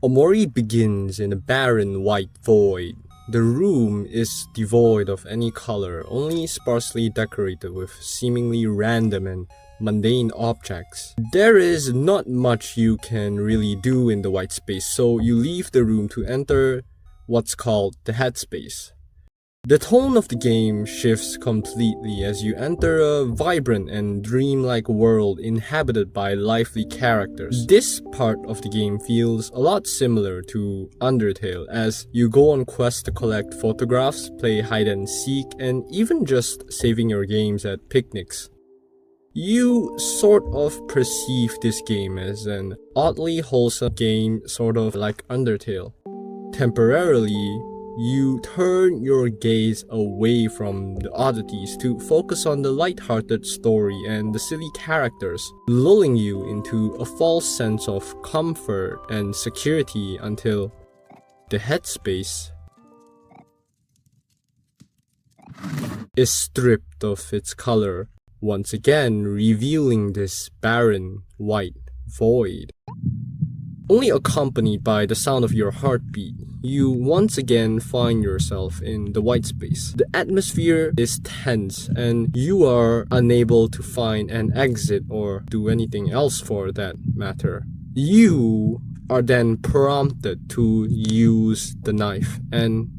Omori begins in a barren white void. The room is devoid of any color, only sparsely decorated with seemingly random and mundane objects. There is not much you can really do in the white space, so you leave the room to enter what's called the headspace. The tone of the game shifts completely as you enter a vibrant and dreamlike world inhabited by lively characters. This part of the game feels a lot similar to Undertale, as you go on quests to collect photographs, play hide and seek, and even just saving your games at picnics. You sort of perceive this game as an oddly wholesome game, sort of like Undertale. Temporarily, you turn your gaze away from the oddities to focus on the light-hearted story and the silly characters, lulling you into a false sense of comfort and security until the headspace is stripped of its color, once again revealing this barren white void. Only accompanied by the sound of your heartbeat, you once again find yourself in the white space. The atmosphere is tense and you are unable to find an exit or do anything else for that matter. You are then prompted to use the knife and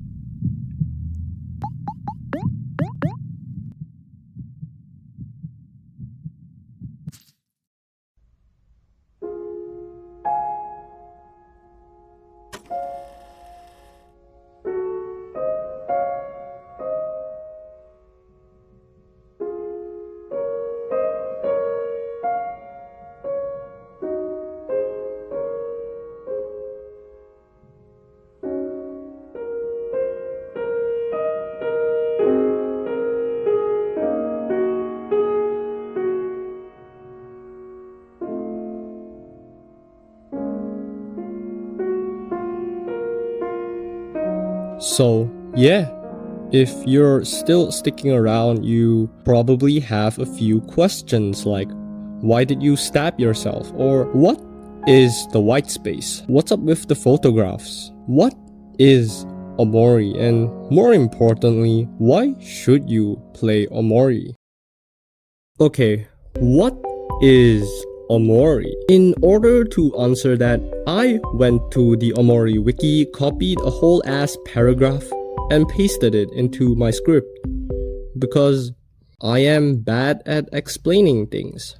So, yeah, if you're still sticking around, you probably have a few questions like, why did you stab yourself? Or what is the white space? What's up with the photographs? What is Omori? And more importantly, why should you play Omori? Okay, what is Omori? In order to answer that, I went to the Omori wiki, copied a whole ass paragraph, and pasted it into my script because I am bad at explaining things.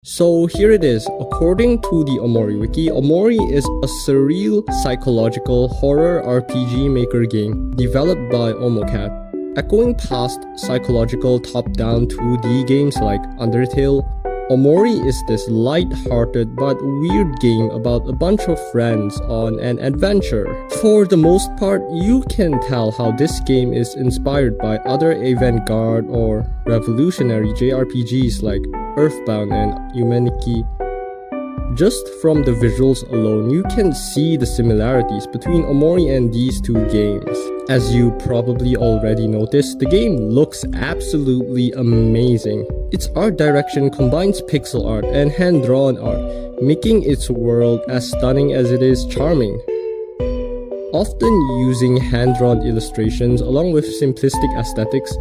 So here it is. According to the Omori wiki, Omori is a surreal psychological horror RPG maker game developed by Omocat. Echoing past psychological top-down 2D games like Undertale, Omori is this light-hearted but weird game about a bunch of friends on an adventure. For the most part, you can tell how this game is inspired by other avant-garde or revolutionary JRPGs like Earthbound and Humaniki. Just from the visuals alone, you can see the similarities between Omori and these two games. As you probably already noticed, the game looks absolutely amazing. Its art direction combines pixel art and hand-drawn art, making its world as stunning as it is charming. Often using hand-drawn illustrations along with simplistic aesthetics,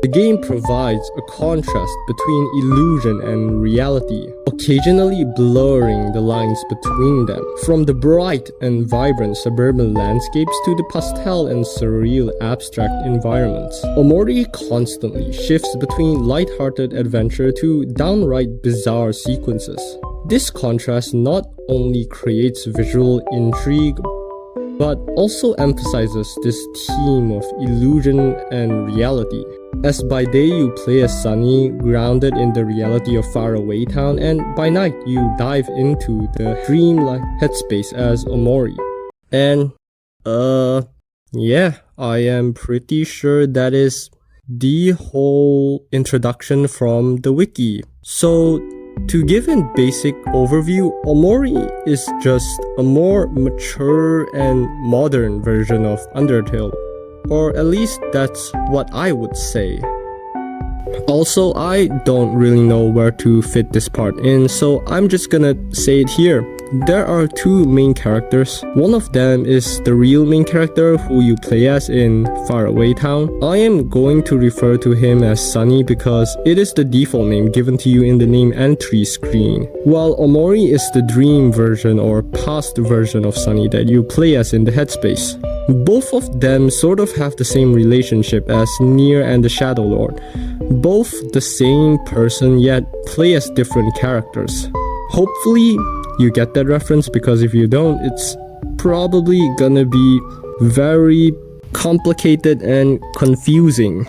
the game provides a contrast between illusion and reality, occasionally blurring the lines between them. From the bright and vibrant suburban landscapes to the pastel and surreal abstract environments, Omori constantly shifts between light-hearted adventure to downright bizarre sequences. This contrast not only creates visual intrigue, but also emphasizes this theme of illusion and reality. As by day you play as Sunny, grounded in the reality of faraway town, and by night you dive into the dreamlike headspace as Omori. And, yeah, I am pretty sure that is the whole introduction from the wiki. So, to give a basic overview, Omori is just a more mature and modern version of Undertale. Or at least that's what I would say. Also, I don't really know where to fit this part in, so I'm just gonna say it here. there are two main characters. One of them is the real main character who you play as in Faraway Town. I am going to refer to him as Sunny because it is the default name given to you in the name entry screen, while Omori is the dream version or past version of Sunny that you play as in the headspace. Both of them sort of have the same relationship as Nier and the Shadow Lord. Both the same person yet play as different characters. Hopefully you get that reference, because if you don't, it's probably gonna be very complicated and confusing.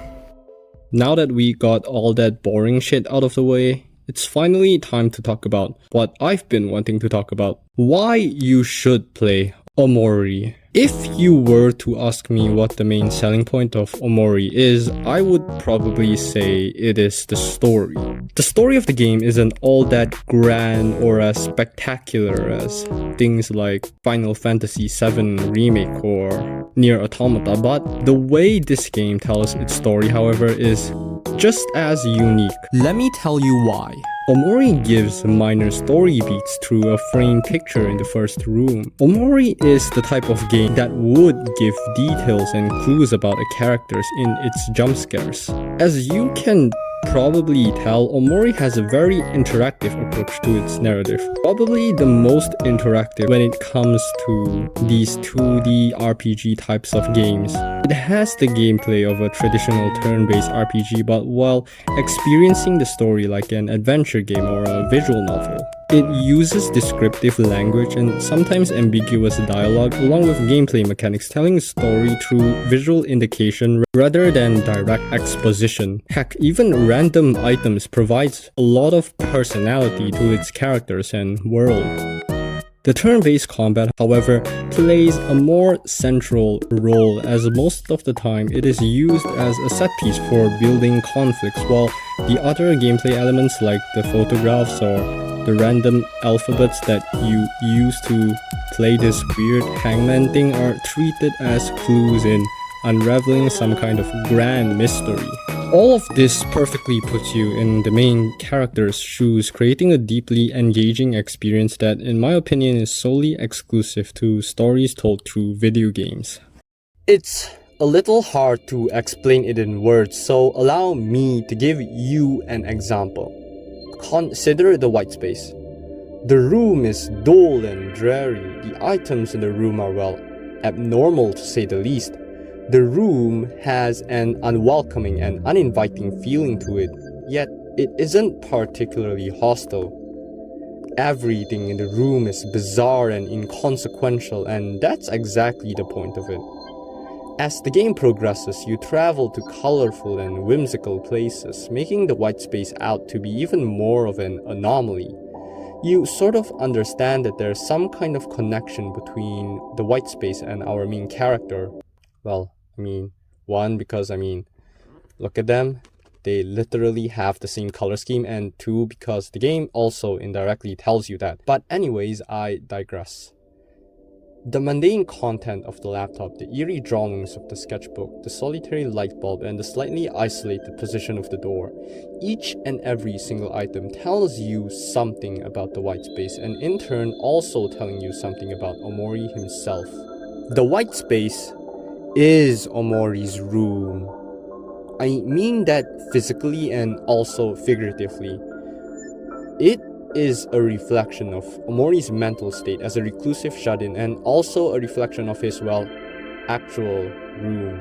Now that we got all that boring shit out of the way, it's finally time to talk about what I've been wanting to talk about. Why you should play Omori. If you were to ask me what the main selling point of Omori is, I would probably say it is the story. The story of the game isn't all that grand or as spectacular as things like Final Fantasy VII Remake or Nier Automata, but the way this game tells its story, however, is just as unique. Let me tell you why. Omori gives minor story beats through a framed picture in the first room. Omori is the type of game that would give details and clues about a characters in its jump scares. As you can probably tell, Omori has a very interactive approach to its narrative. Probably the most interactive when it comes to these 2D RPG types of games. It has the gameplay of a traditional turn-based RPG, but while experiencing the story like an adventure game or a visual novel. It uses descriptive language and sometimes ambiguous dialogue along with gameplay mechanics, telling a story through visual indication rather than direct exposition. Heck, even random items provides a lot of personality to its characters and world. The turn-based combat, however, plays a more central role, as most of the time it is used as a set piece for building conflicts, while the other gameplay elements like the photographs or the random alphabets that you use to play this weird hangman thing are treated as clues in unraveling some kind of grand mystery. All of this perfectly puts you in the main character's shoes, creating a deeply engaging experience that, in my opinion, is solely exclusive to stories told through video games. It's a little hard to explain it in words, so allow me to give you an example. Consider the white space. The room is dull and dreary. The items in the room are, well, abnormal to say the least. The room has an unwelcoming and uninviting feeling to it, yet it isn't particularly hostile. Everything in the room is bizarre and inconsequential, and that's exactly the point of it. As the game progresses, you travel to colorful and whimsical places, making the white space out to be even more of an anomaly. You sort of understand that there's some kind of connection between the white space and our main character. Well, because look at them. They literally have the same color scheme, and two, because the game also indirectly tells you that. But anyways, I digress. The mundane content of the laptop, the eerie drawings of the sketchbook, the solitary light bulb, and the slightly isolated position of the door. Each and every single item tells you something about the white space, and in turn also telling you something about Omori himself. The white space is Omori's room. I mean that physically and also figuratively. It is a reflection of Omori's mental state as a reclusive shut-in, and also a reflection of his, well, actual room.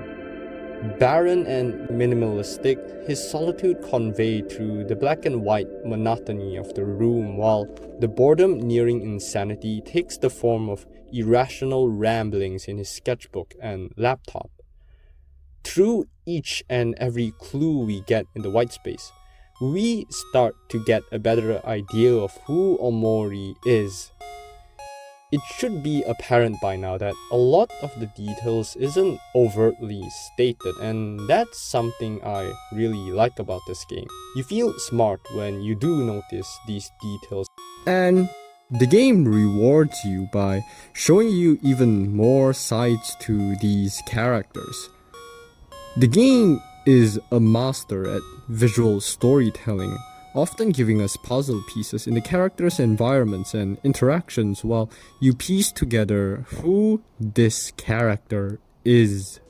Barren and minimalistic, his solitude conveyed through the black and white monotony of the room, while the boredom nearing insanity takes the form of irrational ramblings in his sketchbook and laptop. Through each and every clue we get in the white space, we start to get a better idea of who Omori is. It should be apparent by now that a lot of the details isn't overtly stated, and that's something I really like about this game. You feel smart when you do notice these details, and the game rewards you by showing you even more sides to these characters. The game is a master at visual storytelling, often giving us puzzle pieces in the characters' environments and interactions while you piece together who this character is.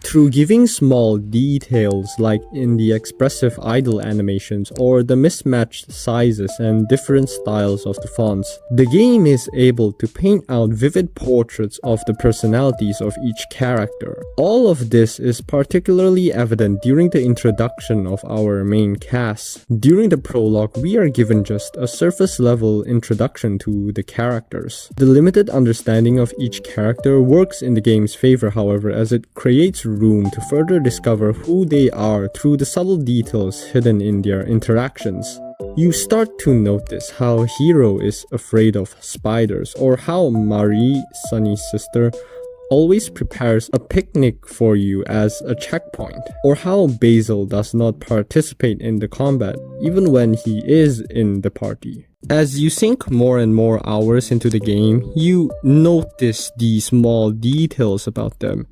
Through giving small details like in the expressive idle animations or the mismatched sizes and different styles of the fonts, the game is able to paint out vivid portraits of the personalities of each character. All of this is particularly evident during the introduction of our main cast. During the prologue, we are given just a surface level introduction to the characters. The limited understanding of each character works in the game's favor, however, as it creates room to further discover who they are through the subtle details hidden in their interactions. You start to notice how Hiro is afraid of spiders, or how Marie, Sunny's sister, always prepares a picnic for you as a checkpoint, or how Basil does not participate in the combat even when he is in the party. As you sink more and more hours into the game, you notice these small details about them.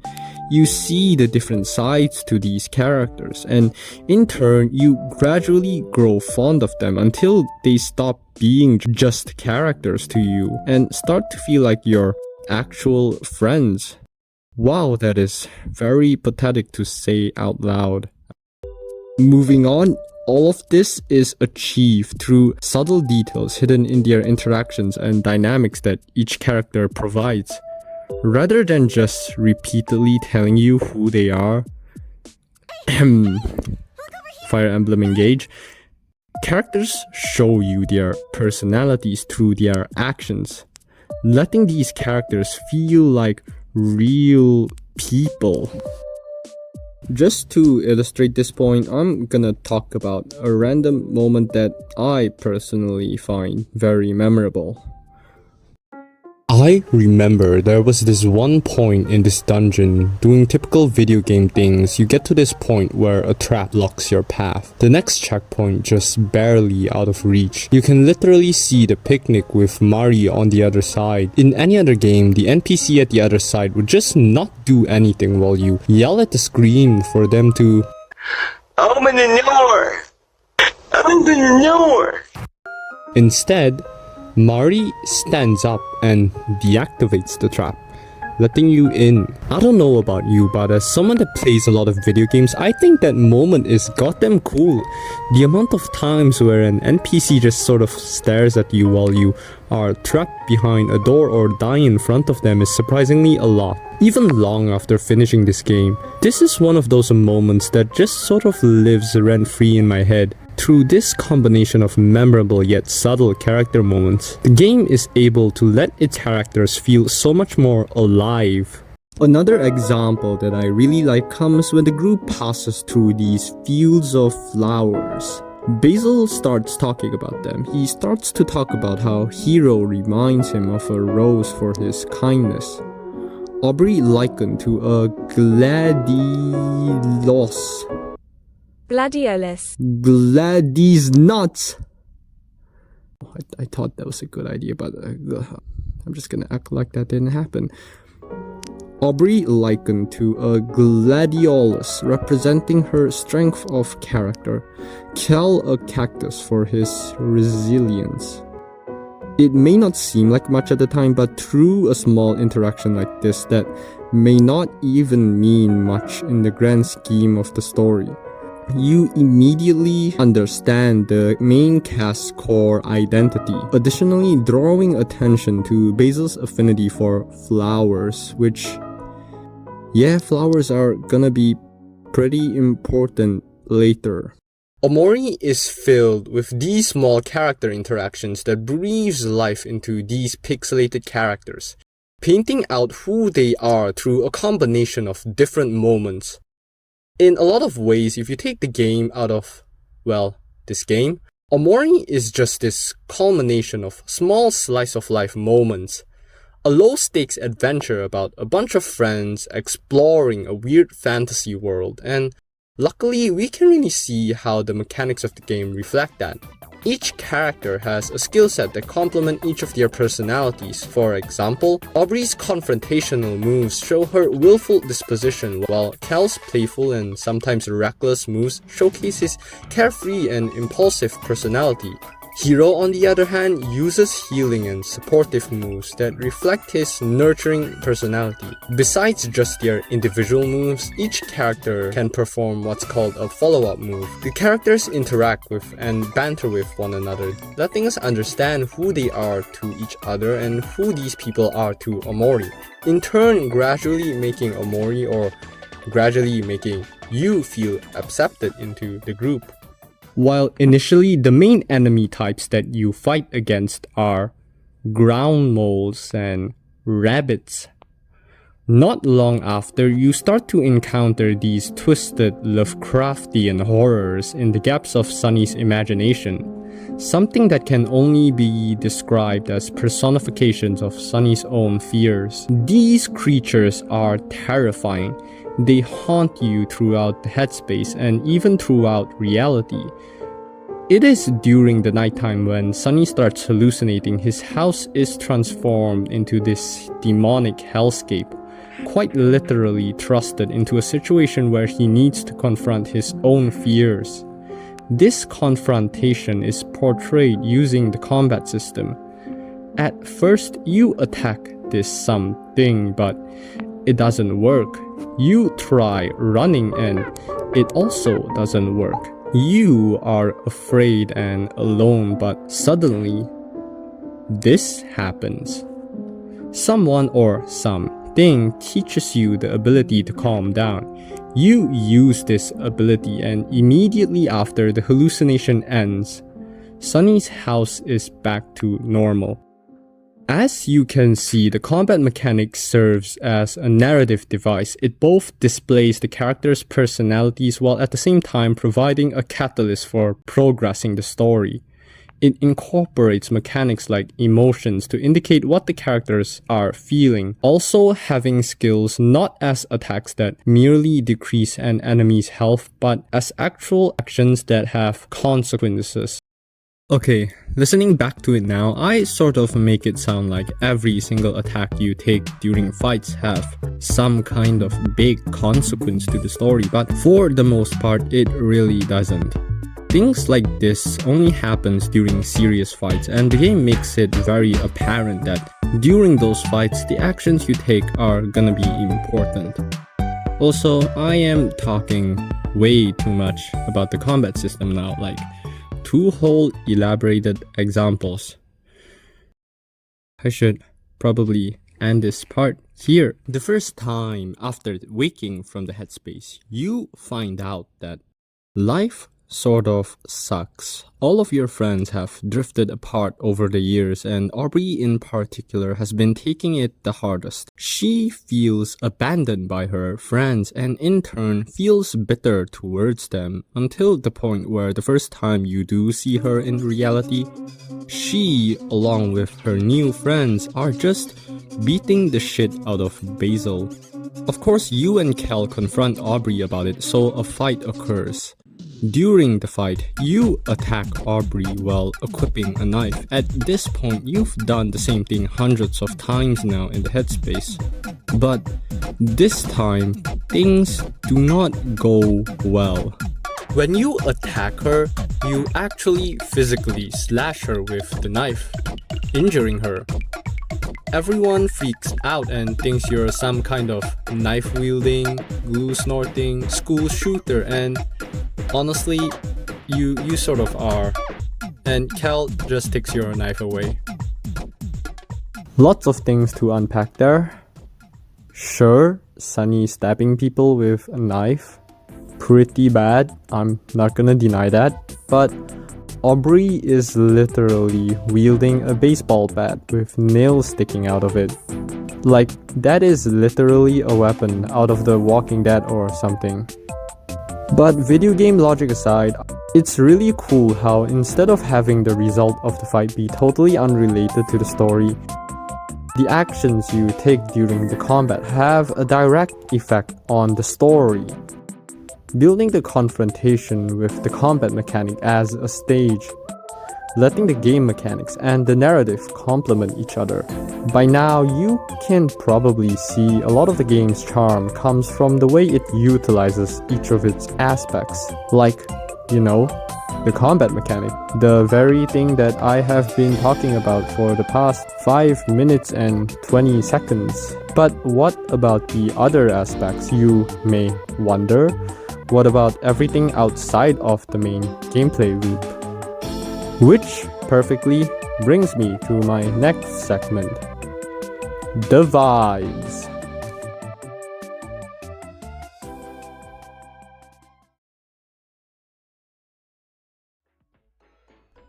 You see the different sides to these characters, and in turn, you gradually grow fond of them until they stop being just characters to you and start to feel like your actual friends. Wow, that is very pathetic to say out loud. Moving on, all of this is achieved through subtle details hidden in their interactions and dynamics that each character provides. Rather than just repeatedly telling you who they are, Fire Emblem Engage, characters show you their personalities through their actions, letting these characters feel like real people. Just to illustrate this point, I'm gonna talk about a random moment that I personally find very memorable. I remember there was this one point in this dungeon. Doing typical video game things, you get to this point where a trap blocks your path. The next checkpoint just barely out of reach. You can literally see the picnic with Mari on the other side. In any other game, the NPC at the other side would just not do anything while you yell at the screen for them to open the door! Open the door! Instead, Mari stands up and deactivates the trap, letting you in. I don't know about you, but as someone that plays a lot of video games, I think that moment is goddamn cool. The amount of times where an NPC just sort of stares at you while you are trapped behind a door or die in front of them is surprisingly a lot. Even long after finishing this game, this is one of those moments that just sort of lives rent-free in my head. Through this combination of memorable yet subtle character moments, the game is able to let its characters feel so much more alive. Another example that I really like comes when the group passes through these fields of flowers. Basil starts talking about them. He starts to talk about how Hiro reminds him of a rose for his kindness. Aubrey likened to a gladiolus. Gladys nuts. I thought that was a good idea, but I'm just gonna act like that didn't happen. Aubrey likened to a gladiolus, representing her strength of character. Kel a cactus for his resilience. It may not seem like much at the time, but through a small interaction like this that may not even mean much in the grand scheme of the story, you immediately understand the main cast's core identity. Additionally, drawing attention to Basil's affinity for flowers, which, yeah, flowers are gonna be pretty important later. Omori is filled with these small character interactions that breathes life into these pixelated characters, painting out who they are through a combination of different moments. In a lot of ways, if you take the game out of, well, this game, Omori is just this culmination of small slice of life moments. A low-stakes adventure about a bunch of friends exploring a weird fantasy world, and luckily we can really see how the mechanics of the game reflect that. Each character has a skill set that complement each of their personalities. For example, Aubrey's confrontational moves show her willful disposition, while Cal's playful and sometimes reckless moves showcase his carefree and impulsive personality. Hiro, on the other hand, uses healing and supportive moves that reflect his nurturing personality. Besides just their individual moves, each character can perform what's called a follow-up move. The characters interact with and banter with one another, letting us understand who they are to each other and who these people are to Omori. In turn, gradually making you feel accepted into the group. While initially the main enemy types that you fight against are ground moles and rabbits, not long after you start to encounter these twisted Lovecraftian horrors in the gaps of Sunny's imagination, something that can only be described as personifications of Sunny's own fears. These creatures are terrifying. They haunt you throughout the headspace and even throughout reality. It is during the nighttime when Sunny starts hallucinating his house is transformed into this demonic hellscape, quite literally thrusted into a situation where he needs to confront his own fears. This confrontation is portrayed using the combat system. At first, you attack this something, but it doesn't work. You try running and it also doesn't work. You are afraid and alone, but suddenly, this happens. Someone or something teaches you the ability to calm down. You use this ability and immediately after the hallucination ends, Sunny's house is back to normal. As you can see, the combat mechanic serves as a narrative device. It both displays the characters' personalities while at the same time providing a catalyst for progressing the story. It incorporates mechanics like emotions to indicate what the characters are feeling, also having skills not as attacks that merely decrease an enemy's health, but as actual actions that have consequences. Okay, listening back to it now, I sort of make it sound like every single attack you take during fights have some kind of big consequence to the story, but for the most part, it really doesn't. Things like this only happens during serious fights, and the game makes it very apparent that during those fights, the actions you take are gonna be important. Also, I am talking way too much about the combat system now, like 2 whole elaborated examples. I should probably end this part here. The first time after waking from the headspace, you find out that life sort of sucks. All of your friends have drifted apart over the years, and Aubrey in particular has been taking it the hardest. She feels abandoned by her friends and in turn feels bitter towards them until the point where the first time you do see her in reality, she, along with her new friends, are just beating the shit out of Basil. Of course, you and Cal confront Aubrey about it, so a fight occurs. During the fight, you attack Aubrey while equipping a knife. At this point, you've done the same thing hundreds of times now in the headspace. But this time, things do not go well. When you attack her, you actually physically slash her with the knife, injuring her. Everyone freaks out and thinks you're some kind of knife-wielding, glue-snorting school shooter, and honestly, you sort of are. And Cal just takes your knife away. Lots of things to unpack there. Sure, Sunny stabbing people with a knife. Pretty bad, I'm not gonna deny that. But Aubrey is literally wielding a baseball bat with nails sticking out of it. Like, that is literally a weapon out of The Walking Dead or something. But video game logic aside, it's really cool how instead of having the result of the fight be totally unrelated to the story, the actions you take during the combat have a direct effect on the story. Building the confrontation with the combat mechanic as a stage. letting the game mechanics and the narrative complement each other. By now, you can probably see a lot of the game's charm comes from the way it utilizes each of its aspects, like, the combat mechanic, the very thing that I have been talking about for the past 5 minutes and 20 seconds. But what about the other aspects, you may wonder? What about everything outside of the main gameplay loop? Which perfectly brings me to my next segment, the vibes.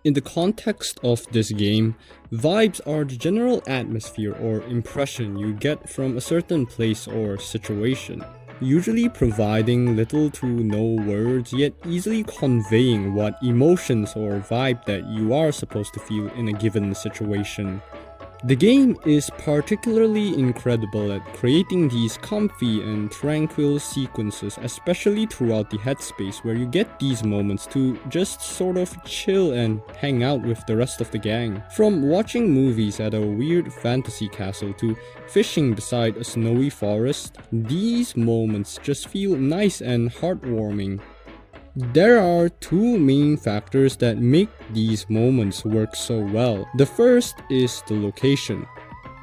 In the context of this game, vibes are the general atmosphere or impression you get from a certain place or situation, usually providing little to no words yet easily conveying what emotions or vibe that you are supposed to feel in a given situation. The game is particularly incredible at creating these comfy and tranquil sequences, especially throughout the headspace, where you get these moments to just sort of chill and hang out with the rest of the gang. From watching movies at a weird fantasy castle to fishing beside a snowy forest, these moments just feel nice and heartwarming. There are two main factors that make these moments work so well. The first is the location.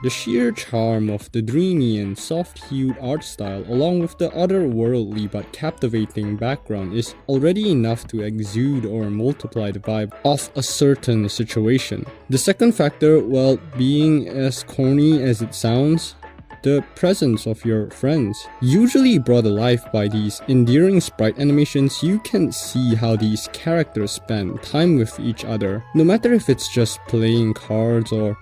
The sheer charm of the dreamy and soft-hued art style along with the otherworldly but captivating background is already enough to exude or multiply the vibe of a certain situation. The second factor, well, being as corny as it sounds, the presence of your friends. Usually brought alive by these endearing sprite animations, you can see how these characters spend time with each other. No matter if it's just playing cards or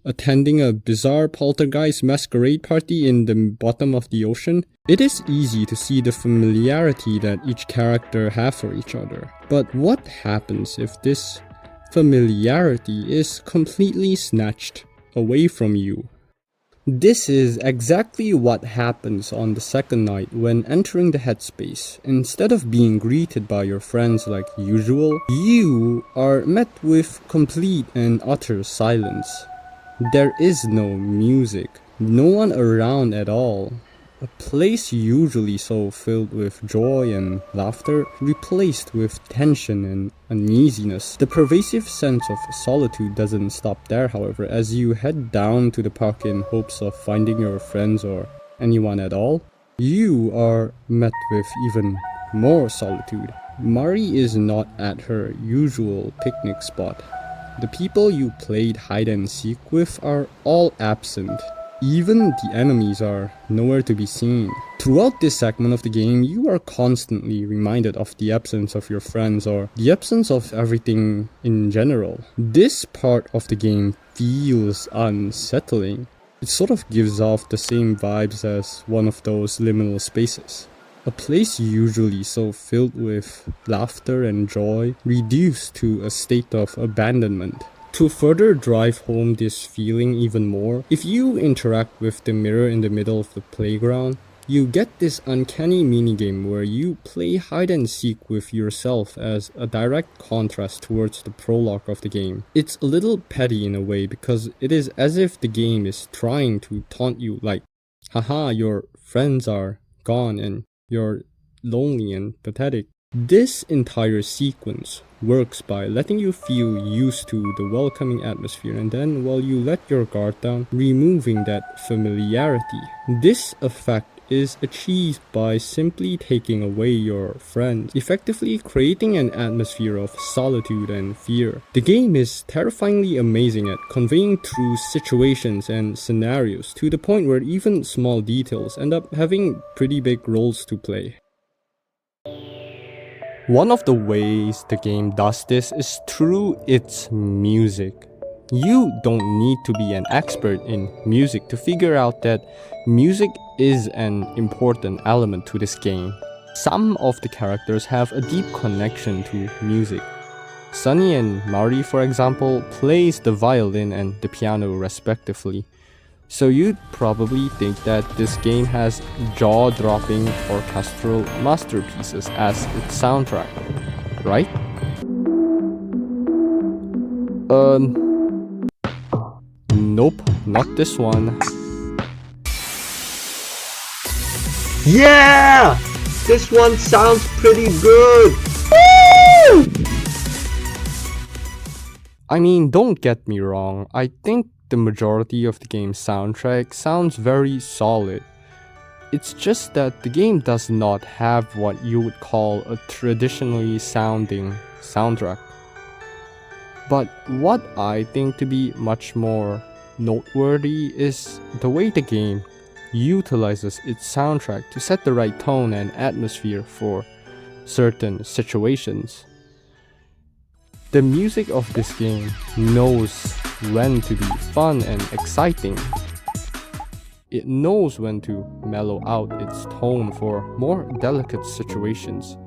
attending a bizarre poltergeist masquerade party in the bottom of the ocean, it is easy to see the familiarity that each character have for each other. But what happens if this familiarity is completely snatched away from you? This is exactly what happens on the second night when entering the headspace. Instead of being greeted by your friends like usual, you are met with complete and utter silence. There is no music, no one around at all. A place usually so filled with joy and laughter, replaced with tension and uneasiness. The pervasive sense of solitude doesn't stop there, however, as you head down to the park in hopes of finding your friends or anyone at all. You are met with even more solitude. Mari is not at her usual picnic spot. The people you played hide and seek with are all absent. Even the enemies are nowhere to be seen. Throughout this segment of the game, you are constantly reminded of the absence of your friends or the absence of everything in general. This part of the game feels unsettling. It sort of gives off the same vibes as one of those liminal spaces. A place usually so filled with laughter and joy, reduced to a state of abandonment. To further drive home this feeling even more, if you interact with the mirror in the middle of the playground, you get this uncanny minigame where you play hide and seek with yourself as a direct contrast towards the prologue of the game. It's a little petty in a way because it is as if the game is trying to taunt you like, haha, your friends are gone and you're lonely and pathetic. This entire sequence works by letting you feel used to the welcoming atmosphere and then, while you let your guard down, removing that familiarity. This effect is achieved by simply taking away your friends, effectively creating an atmosphere of solitude and fear. The game is terrifyingly amazing at conveying through situations and scenarios to the point where even small details end up having pretty big roles to play. One of the ways the game does this is through its music. You don't need to be an expert in music to figure out that music is an important element to this game. Some of the characters have a deep connection to music. Sunny and Mari, for example, plays the violin and the piano respectively. So you'd probably think that this game has jaw-dropping orchestral masterpieces as its soundtrack, right? Nope, not this one. Yeah! This one sounds pretty good! Woo! I mean, don't get me wrong, I think the majority of the game's soundtrack sounds very solid. It's just that the game does not have what you would call a traditionally sounding soundtrack. But what I think to be much more noteworthy is the way the game utilizes its soundtrack to set the right tone and atmosphere for certain situations. The music of this game knows when to be fun and exciting. It knows when to mellow out its tone for more delicate situations.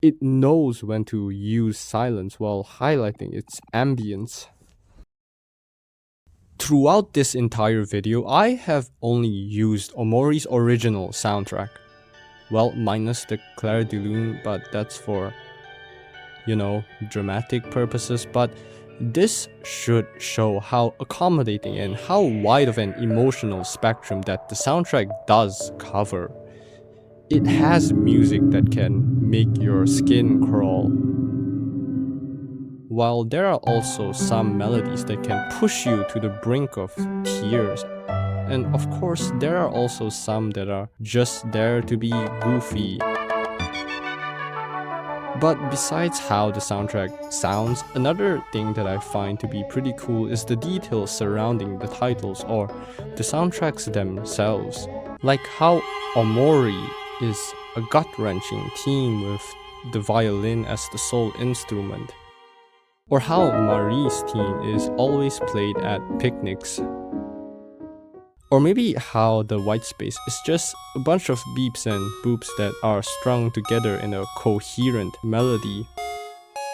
It knows when to use silence while highlighting its ambience. Throughout this entire video, I have only used Omori's original soundtrack. Well, minus the Clair de Lune, but that's for, dramatic purposes. But this should show how accommodating and how wide of an emotional spectrum that the soundtrack does cover. It has music that can make your skin crawl, while there are also some melodies that can push you to the brink of tears. And of course, there are also some that are just there to be goofy. But besides how the soundtrack sounds, another thing that I find to be pretty cool is the details surrounding the titles or the soundtracks themselves. Like how Omori is a gut-wrenching theme with the violin as the sole instrument. Or how Marie's theme is always played at picnics. Or maybe how the white space is just a bunch of beeps and boops that are strung together in a coherent melody.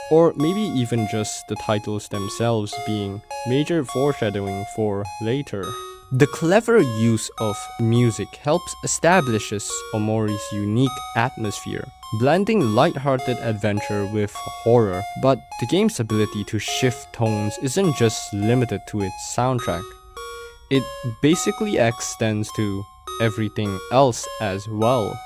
Or maybe even just the titles themselves being major foreshadowing for later. The clever use of music helps establishes Omori's unique atmosphere, blending lighthearted adventure with horror. But the game's ability to shift tones isn't just limited to its soundtrack. It basically extends to everything else as well.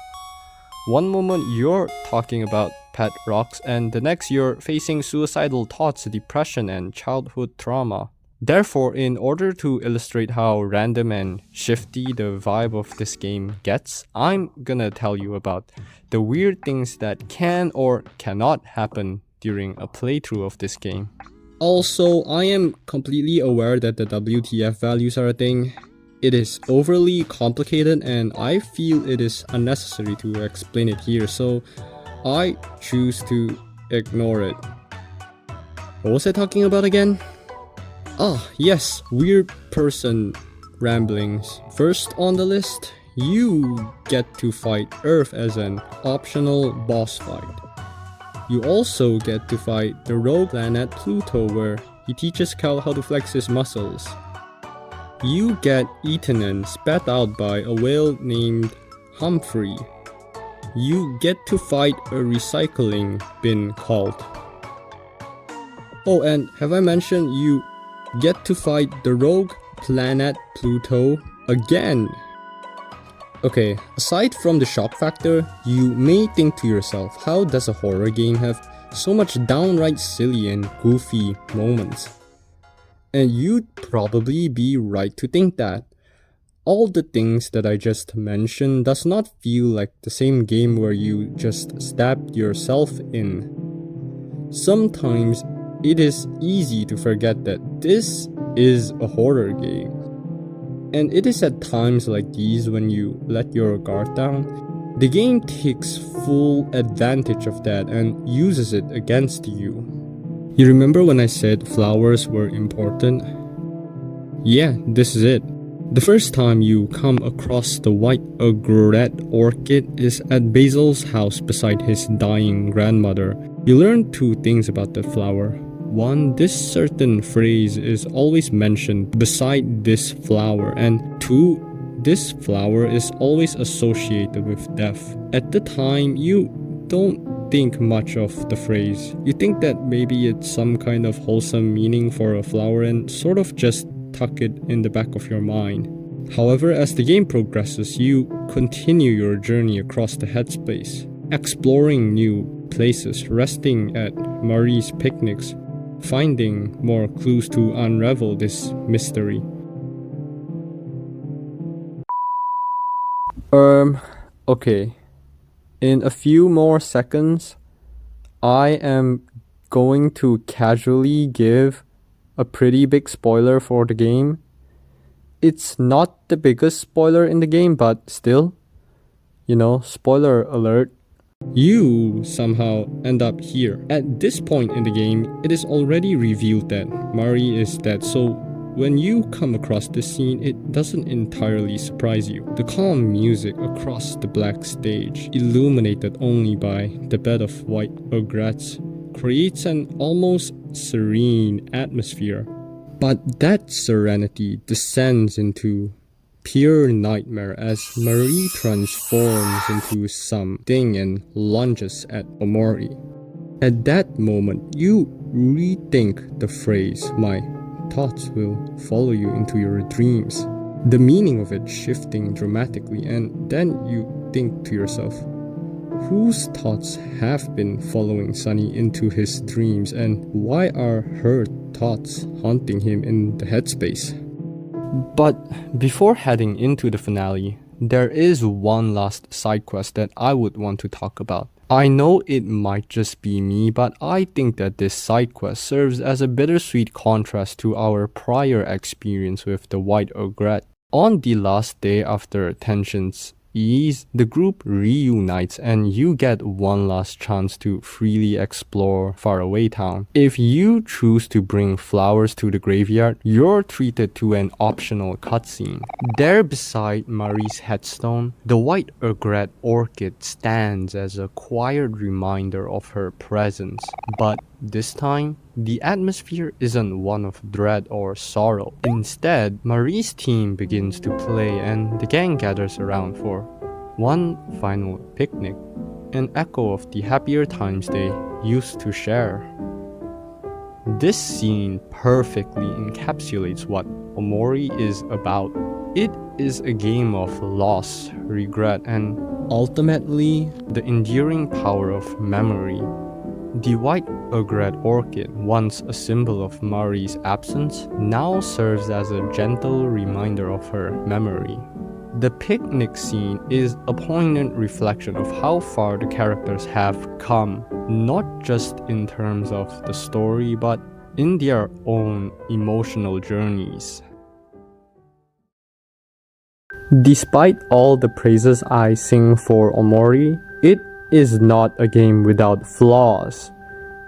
One moment you're talking about pet rocks and the next you're facing suicidal thoughts, depression, and childhood trauma. Therefore, in order to illustrate how random and shifty the vibe of this game gets, I'm gonna tell you about the weird things that can or cannot happen during a playthrough of this game. Also, I am completely aware that the WTF values are a thing. It is overly complicated and I feel it is unnecessary to explain it here, so I choose to ignore it. What was I talking about again? Ah, yes, weird person ramblings. First on the list, you get to fight Earth as an optional boss fight. You also get to fight the rogue planet Pluto, where he teaches Cal how to flex his muscles. You get eaten and spat out by a whale named Humphrey. You get to fight a recycling bin called. Oh, and have I mentioned you get to fight the rogue planet Pluto again? Okay, aside from the shock factor, you may think to yourself, how does a horror game have so much downright silly and goofy moments? And you'd probably be right to think that. All the things that I just mentioned does not feel like the same game where you just stabbed yourself in. Sometimes it is easy to forget that this is a horror game. And it is at times like these when you let your guard down, the game takes full advantage of that and uses it against you. You remember when I said flowers were important? Yeah, this is it. The first time you come across the white agate orchid is at Basil's house beside his dying grandmother. You learn two things about the flower. One, this certain phrase is always mentioned beside this flower, and two, this flower is always associated with death. At the time, you don't think much of the phrase. You think that maybe it's some kind of wholesome meaning for a flower and sort of just tuck it in the back of your mind. However, as the game progresses, you continue your journey across the headspace, exploring new places, resting at Marie's picnics, finding more clues to unravel this mystery. Okay. In a few more seconds, I am going to casually give a pretty big spoiler for the game. It's not the biggest spoiler in the game, but still, spoiler alert. You somehow end up here. At this point in the game, it is already revealed that Mari is dead, so when you come across this scene, it doesn't entirely surprise you. The calm music across the black stage, illuminated only by the bed of white egrets, creates an almost serene atmosphere. But that serenity descends into pure nightmare as Marie transforms into something and lunges at Omori. At that moment, you rethink the phrase, "My thoughts will follow you into your dreams." The meaning of it shifting dramatically, and then you think to yourself, whose thoughts have been following Sunny into his dreams, and why are her thoughts haunting him in the headspace? But before heading into the finale, there is one last side quest that I would want to talk about. I know it might just be me, but I think that this side quest serves as a bittersweet contrast to our prior experience with the White Egret. On the last day after tensions ease, the group reunites and you get one last chance to freely explore Faraway Town. If you choose to bring flowers to the graveyard, you're treated to an optional cutscene. There beside Marie's headstone, the White Egret orchid stands as a quiet reminder of her presence. But this time, the atmosphere isn't one of dread or sorrow. Instead, Marie's team begins to play and the gang gathers around for one final picnic, an echo of the happier times they used to share. This scene perfectly encapsulates what Omori is about. It is a game of loss, regret, and ultimately the enduring power of memory. The White Egret orchid, once a symbol of Mari's absence, now serves as a gentle reminder of her memory. The picnic scene is a poignant reflection of how far the characters have come, not just in terms of the story, but in their own emotional journeys. Despite all the praises I sing for Omori, it is not a game without flaws.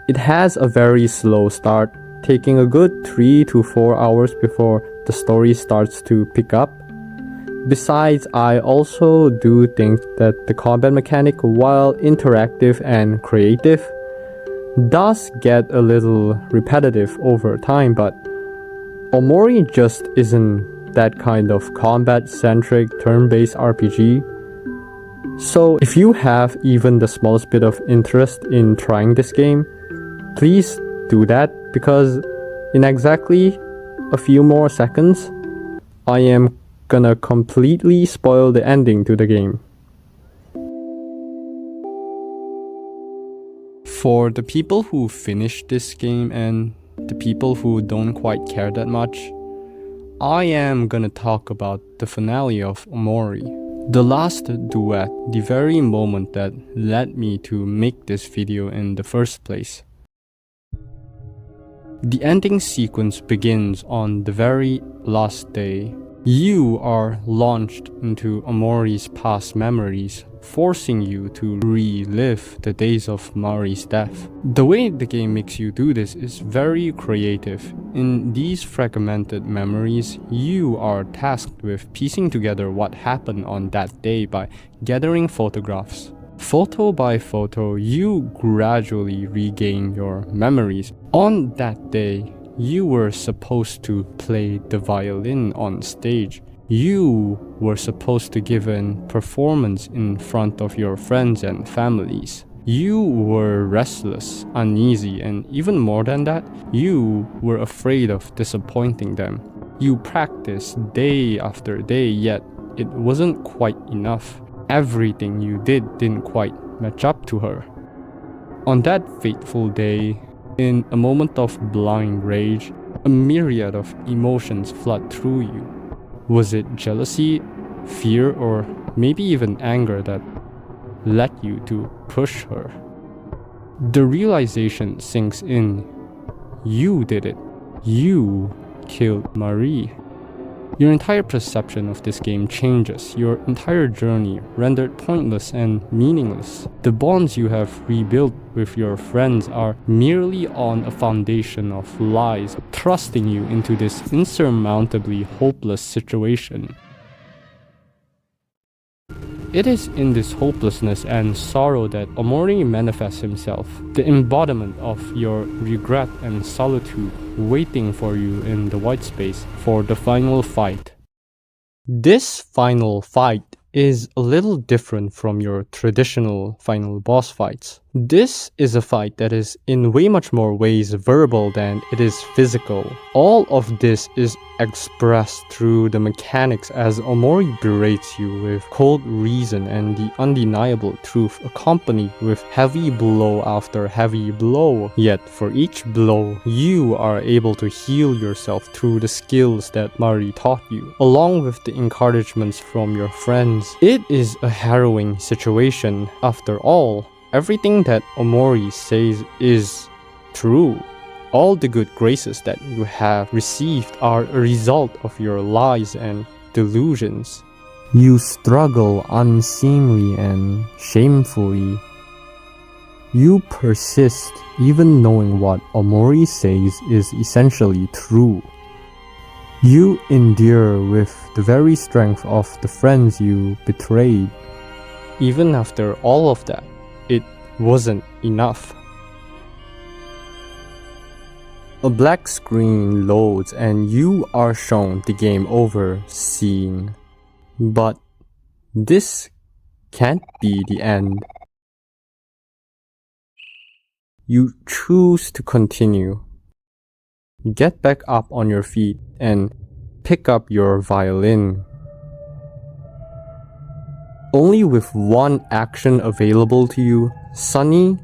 It has a very slow start, taking a good 3 to 4 hours before the story starts to pick up. Besides, I also do think that the combat mechanic, while interactive and creative, does get a little repetitive over time, but Omori just isn't that kind of combat-centric turn-based RPG. So if you have even the smallest bit of interest in trying this game, please do that, because in exactly a few more seconds, I am gonna completely spoil the ending to the game. For the people who finished this game and the people who don't quite care that much, I am gonna talk about the finale of Omori. The last duet, the very moment that led me to make this video in the first place. The ending sequence begins on the very last day. You are launched into Omori's past memories, forcing you to relive the days of Mari's death. The way the game makes you do this is very creative. In these fragmented memories, you are tasked with piecing together what happened on that day by gathering photographs. Photo by photo, you gradually regain your memories. On that day, you were supposed to play the violin on stage. You were supposed to give a performance in front of your friends and families. You were restless, uneasy, and even more than that, you were afraid of disappointing them. You practiced day after day, yet it wasn't quite enough. Everything you did didn't quite match up to her. On that fateful day, in a moment of blind rage, a myriad of emotions flood through you. Was it jealousy, fear, or maybe even anger that led you to push her? The realization sinks in. You did it. You killed Marie. Your entire perception of this game changes. Your entire journey rendered pointless and meaningless. The bonds you have rebuilt with your friends are merely on a foundation of lies, thrusting you into this insurmountably hopeless situation. It is in this hopelessness and sorrow that Omori manifests himself, the embodiment of your regret and solitude waiting for you in the white space for the final fight. This final fight is a little different from your traditional final boss fights. This is a fight that is in way much more ways verbal than it is physical. All of this is expressed through the mechanics as Omori berates you with cold reason and the undeniable truth accompanied with heavy blow after heavy blow. Yet for each blow, you are able to heal yourself through the skills that Mari taught you, along with the encouragements from your friends. It is a harrowing situation. After all, everything that Omori says is true. All the good graces that you have received are a result of your lies and delusions. You struggle unseemly and shamefully. You persist even knowing what Omori says is essentially true. You endure with the very strength of the friends you betrayed. Even after all of that, it wasn't enough. A black screen loads and you are shown the game over scene. But this can't be the end. You choose to continue. Get back up on your feet and pick up your violin. Only with one action available to you, Sunny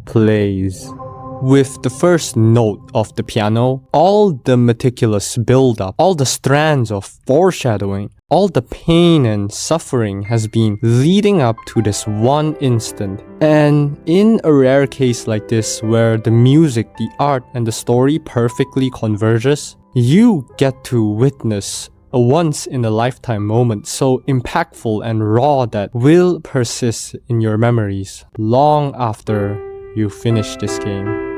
plays. With the first note of the piano, all the meticulous build-up, all the strands of foreshadowing, all the pain and suffering has been leading up to this one instant. And in a rare case like this, where the music, the art, and the story perfectly converges, you get to witness a once-in-a-lifetime moment so impactful and raw that will persist in your memories long after you finish this game.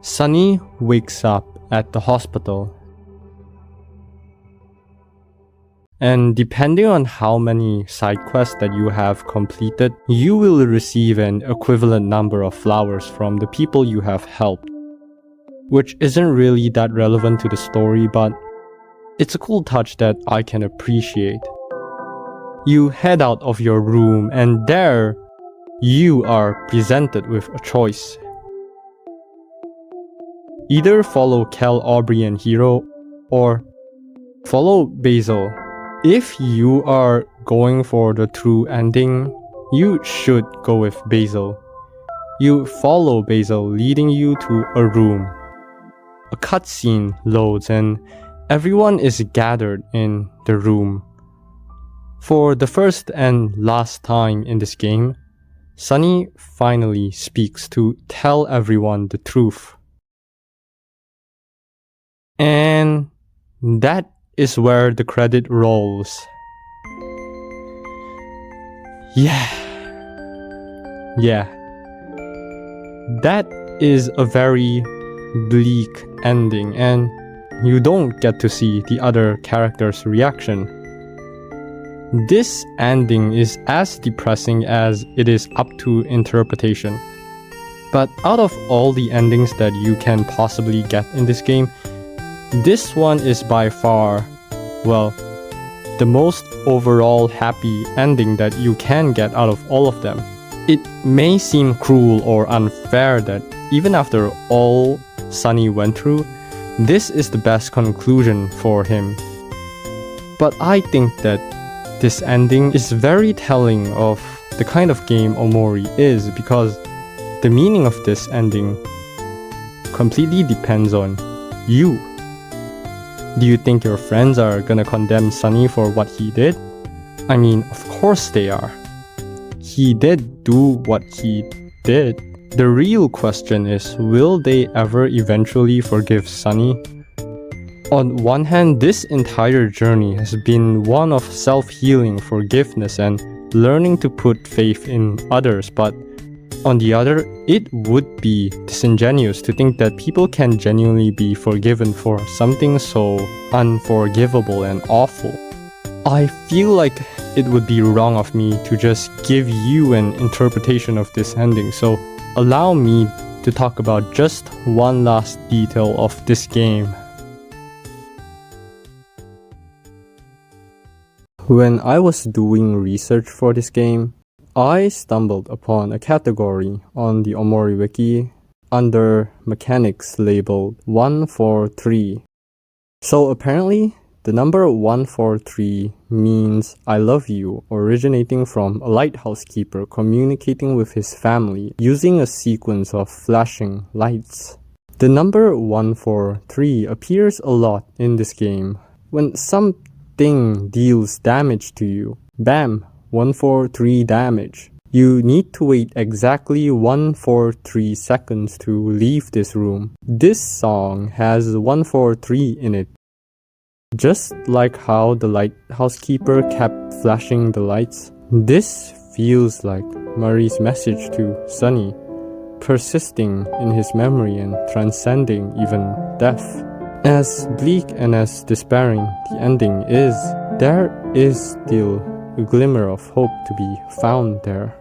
Sunny wakes up at the hospital. And depending on how many side quests that you have completed, you will receive an equivalent number of flowers from the people you have helped. Which isn't really that relevant to the story, but it's a cool touch that I can appreciate. You head out of your room and there, you are presented with a choice. Either follow Kel, Aubrey, and Hero, or follow Basil. If you are going for the true ending, you should go with Basil. You follow Basil, leading you to a room. A cutscene loads and everyone is gathered in the room. For the first and last time in this game, Sunny finally speaks to tell everyone the truth. And that is where the credit rolls. Yeah. That is a very bleak ending and you don't get to see the other character's reaction. This ending is as depressing as it is up to interpretation. But out of all the endings that you can possibly get in this game, this one is by far, well, the most overall happy ending that you can get out of all of them. It may seem cruel or unfair that even after all Sunny went through, this is the best conclusion for him. But I think that this ending is very telling of the kind of game Omori is, because the meaning of this ending completely depends on you. Do you think your friends are gonna condemn Sunny for what he did? I mean, of course they are. He did do what he did. The real question is, will they ever eventually forgive Sunny? On one hand, this entire journey has been one of self-healing, forgiveness, and learning to put faith in others, but on the other, it would be disingenuous to think that people can genuinely be forgiven for something so unforgivable and awful. I feel like it would be wrong of me to just give you an interpretation of this ending, so allow me to talk about just one last detail of this game. When I was doing research for this game, I stumbled upon a category on the Omori wiki under mechanics labeled 143. So apparently, the number 143 means I love you, originating from a lighthouse keeper communicating with his family using a sequence of flashing lights. The number 143 appears a lot in this game. When something deals damage to you, bam! 143 damage. You need to wait exactly 143 seconds to leave this room. This song has 143 in it. Just like how the lighthouse keeper kept flashing the lights, this feels like Murray's message to Sunny, persisting in his memory and transcending even death. As bleak and as despairing the ending is, there is still a glimmer of hope to be found there.